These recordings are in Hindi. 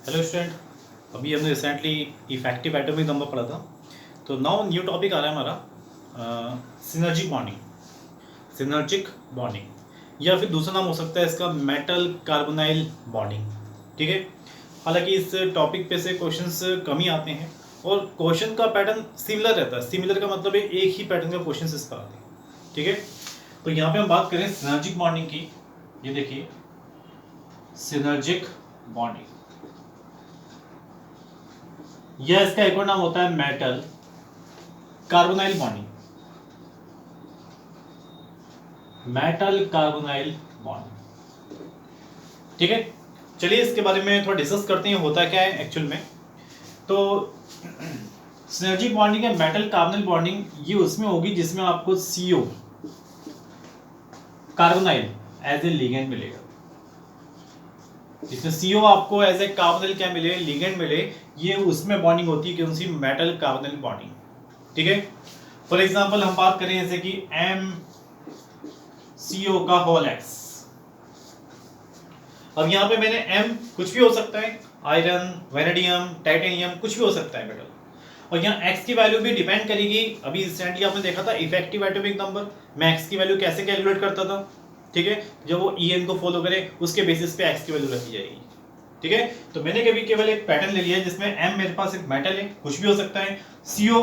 हेलो स्टूडेंट, अभी हमने रिसेंटली इफेक्टिव एटॉमिक नंबर पढ़ा था। तो नाउ न्यू टॉपिक आ रहा है हमारा सिनर्जिक बॉन्डिंग। सिनर्जिक बॉन्डिंग या फिर दूसरा नाम हो सकता है इसका मेटल कार्बोनाइल बॉन्डिंग। ठीक है, हालांकि इस टॉपिक पे से क्वेश्चंस कम ही आते हैं और क्वेश्चन का पैटर्न सिमिलर रहता है। सिमिलर का मतलब है एक ही पैटर्न का क्वेश्चन इस पर आते हैं। ठीक है, तो यहाँ पे हम बात करें सिनर्जिक बॉन्डिंग की। ये देखिए सिनर्जिक बॉन्डिंग, यह इसका एक और नाम होता है metal carbonyl bonding. Metal carbonyl bonding. ठीक है, चलिए इसके बारे में थोड़ा डिस्कस करते हैं होता क्या है एक्चुअल में। तो सिनर्जिक बॉन्डिंग है मेटल कार्बोनाइल बॉन्डिंग, ये उसमें होगी जिसमें आपको CO carbonyl as a ligand मिलेगा। इसमें CO आपको एज ए कार्बोनाइल क्या मिले, लिगेंड मिले। ये उसमें बॉन्डिंग होती है कौन सी, मेटल कार्बोनाइल बॉन्डिंग। ठीक है, फॉर एग्जांपल हम बात करें जैसे कि MCO का होल X। अब यहां पे मैंने M कुछ भी हो सकता है, आयरन, वेनेडियम, टाइटेनियम, कुछ भी हो सकता है मेटल। और यहाँ X की वैल्यू भी डिपेंड करेगी। अभी रिसेंटली आपने देखा था इफेक्टिव एटॉमिक नंबर, मैं X की वैल्यू कैसे कैलकुलेट करता था। ठीक है, जब वो EN को फॉलो करे उसके बेसिस पे X की वैल्यू रखी जाएगी। ठीक है, तो मैंने कभी केवल एक पैटर्न ले लिया है जिसमें M मेरे पास एक मेटल है, कुछ भी हो सकता है, CO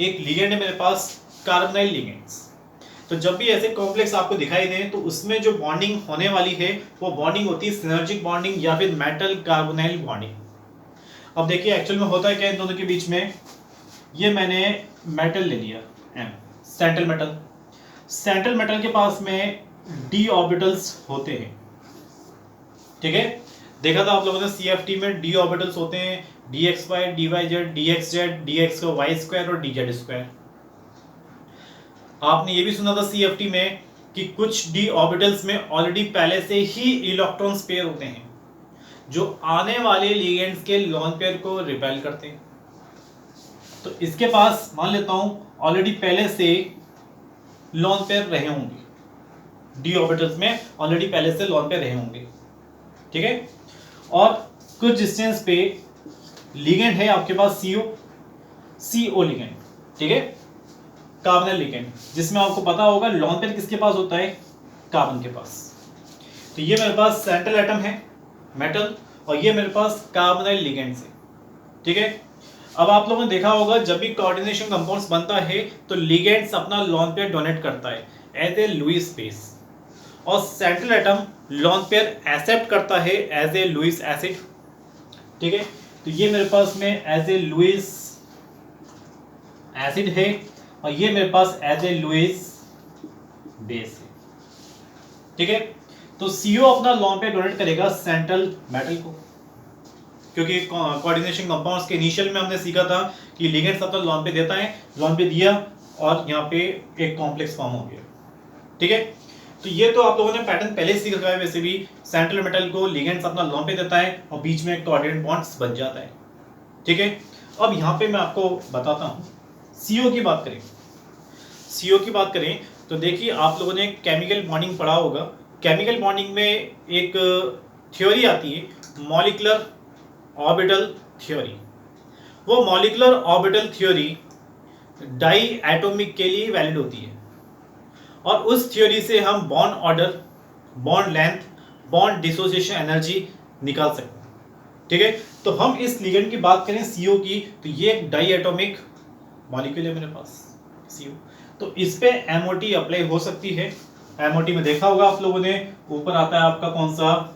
एक लिगेंड है मेरे पास, कार्बोनाइल लिगेंड्स। तो जब भी ऐसे कॉम्प्लेक्स आपको दिखाई दें तो उसमें जो बॉन्डिंग होने वाली है वो बॉन्डिंग होती है सिनर्जिक बॉन्डिंग या फिर मेटल कार्बोनाइल बॉन्डिंग। अब देखिए एक्चुअल में होता है क्या इन दोनों के बीच में, ये मैंने मेटल ले लिया M, central metal. Central metal के पास में d ऑर्बिटल्स होते हैं। ठीक है, देखा था आप लोगों ने CFT में d ऑर्बिटल्स होते हैं, dxy, dyz, dxz, dx² और dz²। आपने ये भी सुना था CFT में कि कुछ d ऑर्बिटल्स में ऑलरेडी पहले से ही इलेक्ट्रॉन्स पेयर होते हैं जो आने वाले लिगेंड्स के लोन पेयर को रिपेल करते हैं। तो इसके पास मान लेता हूं ऑलरेडी पहले से लोन पेयर रहे होंगे, d ऑर्बिटल्स में ऑलरेडी पहले से लोन पेयर रहे होंगे। ठीक है, और कुछ डिस्टेंस पे लिगेंड है आपके पास CO लिगेंड। ठीक है, कार्बोनाइल लिगेंड, जिसमें आपको पता होगा लोन पेयर किसके पास होता है, कार्बन के पास। तो ये मेरे पास सेंट्रल एटम है मेटल और ये मेरे पास कार्बोनाइल लिगेंड है। ठीक है, अब आप लोगों ने देखा होगा जब भी कोऑर्डिनेशन कंपाउंड्स बनता है तो लिगेंड्स अपना लोन पेयर डोनेट करता है एज ए लुईस बेस और central atom lone pair accept करता है एज ए लुईस एसिड। ठीक है, तो ये मेरे पास में एज ए लुईस एसिड है और ये मेरे पास एज ए लुईस बेस है। ठीक है, तो CO अपना लोन पेयर डोनेट करेगा सेंट्रल मेटल को, क्योंकि कोऑर्डिनेशन कंपाउंड्स के इनिशियल में हमने सीखा था कि लिगेंड्स अपना लोन पेयर देता है, लोन पेयर दिया और यहाँ पे एक कॉम्प्लेक्स फॉर्म हो गया। ठीक है, तो ये तो आप लोगों ने पैटर्न पहले ही सीख रखा है। वैसे भी सेंट्रल मेटल को लिगेंड्स अपना लोन पेयर देता है और बीच में कोऑर्डिनेट बॉन्ड्स बन जाता है। ठीक है, अब यहाँ पे मैं आपको बताता हूँ CO की बात करें। CO की बात करें तो देखिए आप लोगों ने केमिकल बॉन्डिंग पढ़ा होगा। केमिकल बॉन्डिंग में एक थ्योरी आती है मॉलिक्यूलर ऑर्बिटल थ्योरी। वो molecular orbital theory diatomic के लिए वैलिड होती है और उस थ्योरी से हम bond order, bond length, bond dissociation energy निकाल सकते हैं। ठीक है, तो हम इस लिगेंड की बात करें CO की तो ये एक डाई एटॉमिक मॉलिक्यूल है मेरे पास CO। तो इस पे MOT अप्लाई हो सकती है। MOT में देखा होगा आप लोगों ने, ऊपर आता है आपका कौन सा,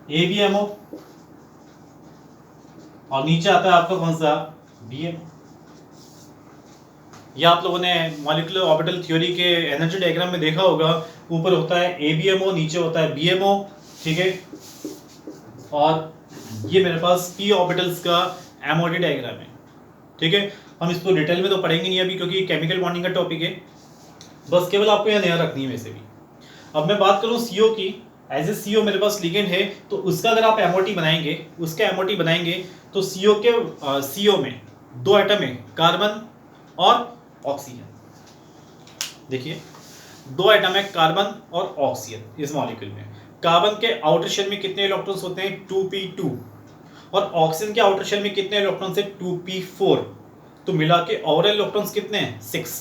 ABMO और नीचे आता है आपका कौन सा, BMO। ये आप लोगों ने मॉलिक्यूलर ऑर्बिटल थ्योरी के एनर्जी डायग्राम में देखा होगा, ऊपर होता है ABMO, नीचे होता है BMO। ठीक है, और ये मेरे पास p ऑर्बिटल्स का MOT डायग्राम है। ठीक है, हम इसको डिटेल में तो पढ़ेंगे नहीं अभी क्योंकि केमिकल बॉन्डिंग का टॉपिक है, बस केवल आपको यह ध्यान रखनी है। वैसे भी अब मैं बात करूं CO की, एज ए CO मेरे पास लिगेंड है तो उसका अगर आप MOT बनाएंगे, उसका MOT बनाएंगे तो CO में 2 एटम है, कार्बन और ऑक्सीजन। देखिए दो एटम है कार्बन और ऑक्सीजन इस मॉलिक्यूल में। कार्बन के आउटर शेल में कितने इलेक्ट्रॉन्स होते हैं 2p2 और ऑक्सीजन के आउटर शेल में कितने इलेक्ट्रॉन्स है 2p4। तो मिला के ओवरऑल इलेक्ट्रॉन्स कितने हैं 6।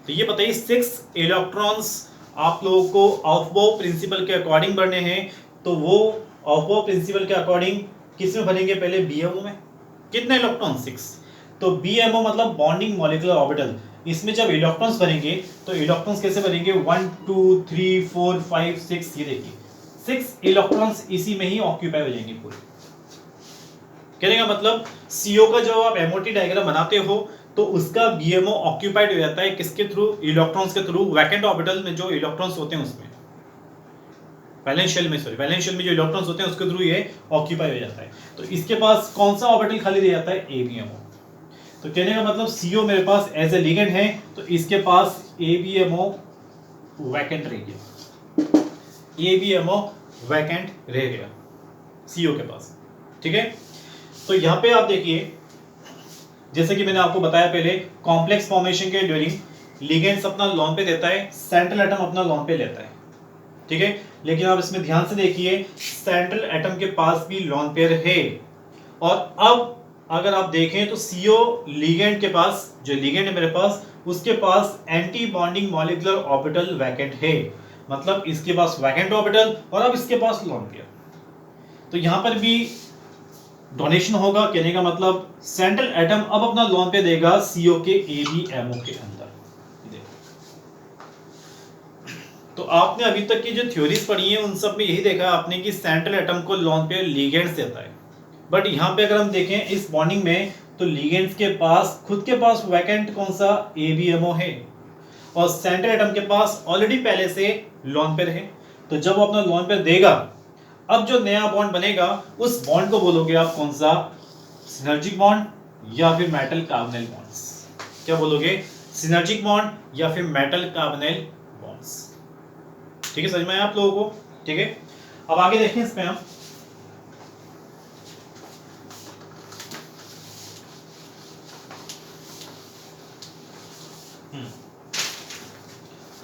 तो ये बताइए 6 इलेक्ट्रॉन्स आप लोगों को ऑफ-बॉ प्रिंसिपल के अकॉर्डिंग भरने हैं। तो वो ऑफ-बॉ प्रिंसिपल के अकॉर्डिंग किस में भरेंगे पहले बीएमओ में। कितने इलेक्ट्रॉन 6। तो बीएमओ मतलब बॉन्डिंग मॉलिक्यूलर ऑर्बिटल। इसमें जब इलेक्ट्रॉन्स भरेंगे तो इलेक्ट्रॉन्स कैसे भरेंगे 1 2 3 4 5 6। ये देखिए 6 इलेक्ट्रॉन्स इसी में ही ऑक्यूपाई हो जाएंगे पूरे। कहने का मतलब सीओ का जब आप एमओटी डायग्राम बनाते हो तो उसका बीएमओ ऑक्यूपाइड हो जाता है किसके थ्रू इलेक्ट्रॉन्स के थ्रू। वैकेंट ऑर्बिटल में जो इलेक्ट्रॉन्स होते हैं उसमें वैलेंस शेल में जो इलेक्ट्रॉन्स होते हैं उसके थ्रू ये ऑक्यूपाई हो जाता है। तो इसके पास कौन सा ऑर्बिटल खाली रह जाता है एबीएमओ। तो कहने का मतलब सीओ मेरे पास एज ए लिगेंड है तो इसके पास एबीएमओ वैकेंट रह गया। एबीएमओ वैकेंट रह गया सीओ के पास। ठीक है तो यहां पे आप देखिए जैसे कि मैंने आपको बताया पहले कॉम्प्लेक्स फॉर्मेशन के ड्यूरिंग लिगेंड्स अपना लोन पे देता है, सेंट्रल एटम अपना लोन पे लेता है। ठीक है लेकिन आप इसमें ध्यान से देखिए सेंट्रल एटम के पास भी लोन पेयर है। और अब अगर आप देखें तो सीओ लिगेंड के पास जो लिगेंड है मेरे पास उसके पास anti bonding molecular orbital vacant है। मतलब इसके पास वैकेंट ऑर्बिटल और अब इसके पास लोन पेयर। तो यहां पर भी डोनेशन होगा। कहने का मतलब सेंट्रल एटम अब अपना लोन पे देगा सीओ के एबीएमओ के अंदर। तो आपने अभी तक की जो थ्योरीज पढ़ी हैं उन सब में यही देखा आपने कि सेंट्रल एटम को लोन पे लिगेंड्स देता है। बट यहाँ पे अगर हम देखें इस बॉन्डिंग में तो लिगेंड्स के पास खुद के पास वैकेंट कौन सा एबीएमओ है और सेंट्रल एटम के पास ऑलरेडी पहले से लोन पेयर है। तो जब वो अपना लोन पेयर देगा अब जो नया बॉन्ड बनेगा उस बॉन्ड को बोलोगे आप कौन सा सिनर्जिक बॉन्ड या फिर मेटल कार्बोनिल बॉन्ड्स। क्या बोलोगे सिनर्जिक बॉन्ड या फिर मेटल कार्बोनिल बॉन्ड्स। ठीक है समझ में आया आप लोगों को। ठीक है अब आगे देखें इस पे हम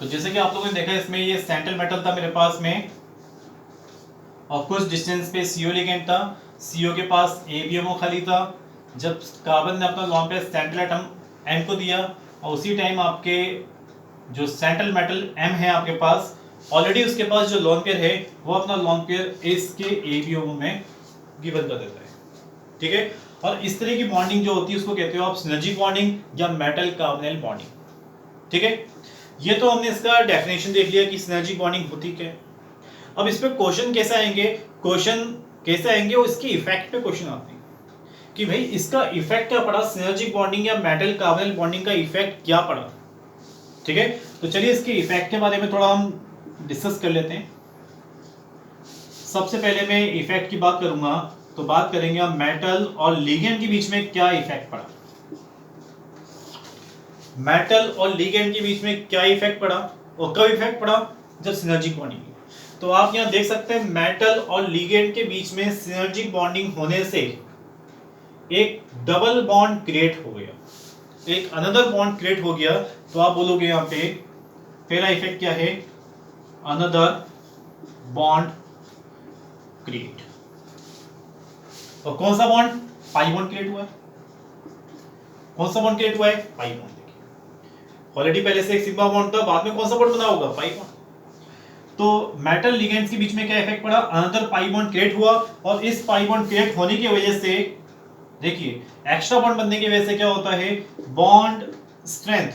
तो जैसे कि आप लोगों ने देखा इसमें ये सेंट्रल मेटल था मेरे पास में और कुछ डिस्टेंस पे सीओ लिगेंड था। सीओ के पास एबीएमओ खाली था। जब कार्बन ने अपना lone pair central atom M को दिया और उसी टाइम आपके जो सेंट्रल मेटल एम है आपके पास ऑलरेडी उसके पास जो लोन पेयर है वो अपना लोन पेयर इसके एबीएमओ में गिवन कर देता है। ठीक है और इस तरह की बॉन्डिंग जो होती है उसको कहते हो आप सिनर्जिक बॉन्डिंग या मेटल कार्बोनिल बॉन्डिंग। ठीक है ये तो हमने इसका डेफिनेशन देख लिया कि सिनर्जिक बॉन्डिंग होती क्या है। अब इस पे क्वेश्चन कैसे आएंगे और इसके इफेक्ट पे क्वेश्चन आते हैं कि भाई इसका इफेक्ट क्या पड़ा सिनर्जिक बॉन्डिंग या मेटल कार्बोनिल बॉन्डिंग का इफेक्ट क्या पड़ा। ठीक है तो चलिए इसके इफेक्ट के बारे में थोड़ा हम डिस्कस कर लेते हैं। सबसे पहले मैं इफेक्ट की बात करूंगा तो बात करेंगे हम मेटल और लिगेंड के बीच में क्या इफेक्ट पड़ा। मेटल और लिगेंड के बीच में क्या इफेक्ट पड़ा और कब इफेक्ट पड़ा जब सिनर्जिक बॉन्डिंग। तो आप यहां देख सकते हैं मेटल और लिगेंड के बीच में सिनर्जिक बॉन्डिंग होने से एक डबल बॉन्ड क्रिएट हो गया, एक अनदर बॉन्ड क्रिएट हो गया। तो आप बोलोगे यहां पे पहला इफेक्ट क्या है अनदर बॉन्ड क्रिएट। और कौन सा बॉन्ड पाई बॉन्ड क्रिएट हुआ है। कौन सा बॉन्ड क्रिएट हुआ है पाई बॉन्ड। ऑलरेडी पहले से एक सिग्मा बॉन्ड था बाद में कौन सा बॉन्ड बना होगा पाई बॉन्ड। तो मेटल लिगेंड्स के बीच में क्या इफेक्ट पड़ा अनदर पाई बॉन्ड क्रिएट हुआ और इस पाई बॉन्ड क्रिएट होने की वजह से देखिए एक्स्ट्रा बॉन्ड बनने की वजह से क्या होता है बॉन्ड स्ट्रेंथ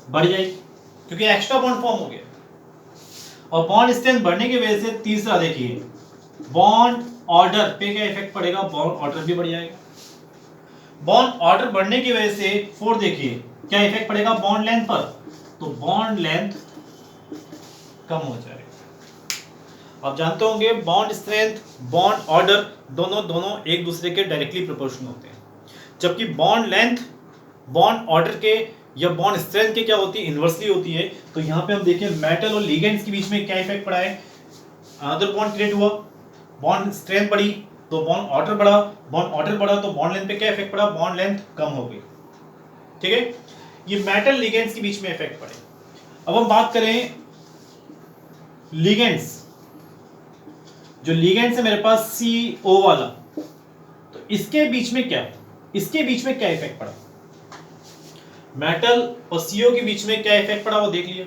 बढ़ जाएगी क्योंकि एक्स्ट्रा बॉन्ड फॉर्म हो गया। और बॉन्ड स्ट्रेंथ बढ़ने की वजह से तीसरा देखिए बॉन्ड ऑर्डर पे क्या इफेक्ट पड़ेगा बॉन्ड ऑर्डर भी बढ़ जाएगा। बॉन्ड ऑर्डर बढ़ने की वजह से फोर देखिए क्या इफेक्ट पड़ेगा बॉन्ड लेंथ पर। तो बॉन्ड लेंथ कम हो जाएगा। आप जानते होंगे बॉन्ड स्ट्रेंथ बॉन्ड ऑर्डर दोनों एक दूसरे के डायरेक्टली प्रोपोर्शनल होते हैं जबकि बॉन्ड लेंथ बॉन्ड ऑर्डर के या बॉन्ड स्ट्रेंथ के क्या होती है इनवर्सली होती है। तो यहां पे हम देखिए मेटल और लिगेंड्स के बीच में क्या इफेक्ट पड़ा है अनदर बॉन्ड क्रिएट हुआ बॉन्ड स्ट्रेंथ बढ़ी तो बॉन्ड ऑर्डर बढ़ा तो बॉन्ड लेंथ पे क्या इफेक्ट पड़ा बॉन्ड लेंथ कम हो गई। ठीक है, ये मेटल लिगेंड्स के बीच में इफेक्ट पड़े। अब हम बात करें लिगेंड्स, जो लिगेंड्स है मेरे पास CO वाला, तो इसके बीच में क्या इफेक्ट पड़ा, मेटल और CO के बीच में क्या इफेक्ट पड़ा वो देख लिया।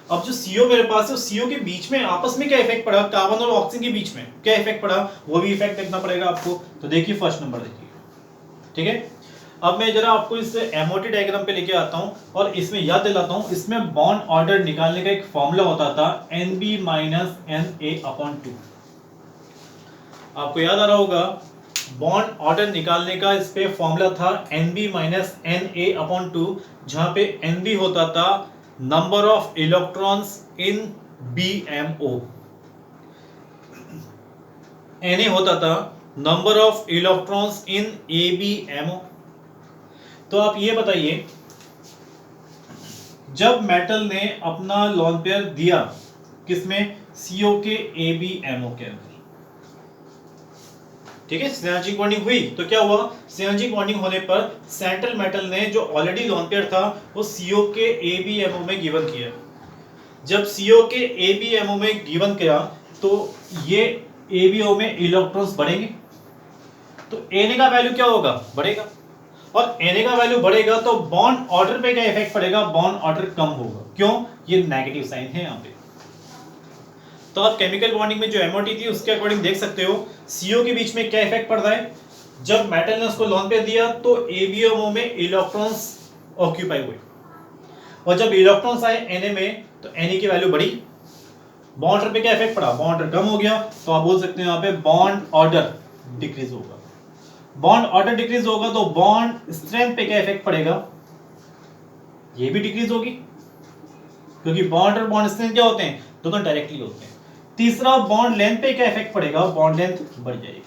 अब जो CO मेरे पास है उस CO के बीच में आपस में क्या इफेक्ट पड़ा, कार्बन और ऑक्सीजन के बीच में क्या इफेक्ट पड़ा, वो भी इफेक्ट देखना पड़ेगा आपको। तो देखिए फर्स्ट नंबर देखिए, ठीक है। अब मैं जरा आपको इस MOT डायग्राम पे लेके आता हूं और इसमें याद दिलाता हूं, इसमें बॉन्ड ऑर्डर निकालने का एक फॉर्मूला होता था NB - NA/2। आपको याद आ रहा होगा, बॉन्ड ऑर्डर निकालने का इस पे फॉर्मूला था NB - NA/2, जहां पे NB होता था number of electrons in BMO, Na होता था number of electrons in ABMO। तो आप ये बताइए, जब मेटल ने अपना लोन पेयर दिया किसमें, CO के ABMO के अंदर, ठीक है, सिनर्जिक बॉन्डिंग हुई तो क्या हुआ, सिनर्जिक बॉन्डिंग होने पर सेंट्रल मेटल ने जो ऑलरेडी लोन पेयर था वो CO के ABMO में गिवन किया। जब CO के ABMO में गिवन किया तो ये ABO में इलेक्ट्रॉन्स बढ़ेंगे, तो Na का वैल्यू क्या होगा, बढ़ेगा, और Na का वैल्यू बढ़ेगा तो बॉन्ड ऑर्डर पे क्या इफेक्ट पड़ेगा, बॉन्ड ऑर्डर कम होगा। क्यों, ये नेगेटिव साइन है यहाँ पे। तो आप केमिकल बॉन्डिंग में जो MOT थी उसके अकॉर्डिंग देख सकते हो, CO के बीच में क्या इफेक्ट पड़ रहा है, जब मेटल ने उसको लोन पे दिया तो ABMO में इलेक्ट्रॉन्स ऑक्यूपाई हुए, और जब इलेक्ट्रॉन्स आए Na में तो Na की वैल्यू बढ़ी, बॉन्ड ऑर्डर पे क्या इफेक्ट पड़ा, बॉन्ड ऑर्डर कम हो गया। तो आप बोल सकते हो यहाँ पे बॉन्ड ऑर्डर डिक्रीज होगा। बॉन्ड ऑर्डर डिक्रीज होगा तो बॉन्ड स्ट्रेंथ पे क्या इफेक्ट पड़ेगा, ये भी डिक्रीज होगी, क्योंकि बॉन्ड और बॉन्ड स्ट्रेंथ क्या होते हैं, दोनों डायरेक्टली होते हैं। तीसरा, बॉन्ड लेंथ पे क्या इफेक्ट पड़ेगा, बॉन्ड लेंथ बढ़ जाएगी।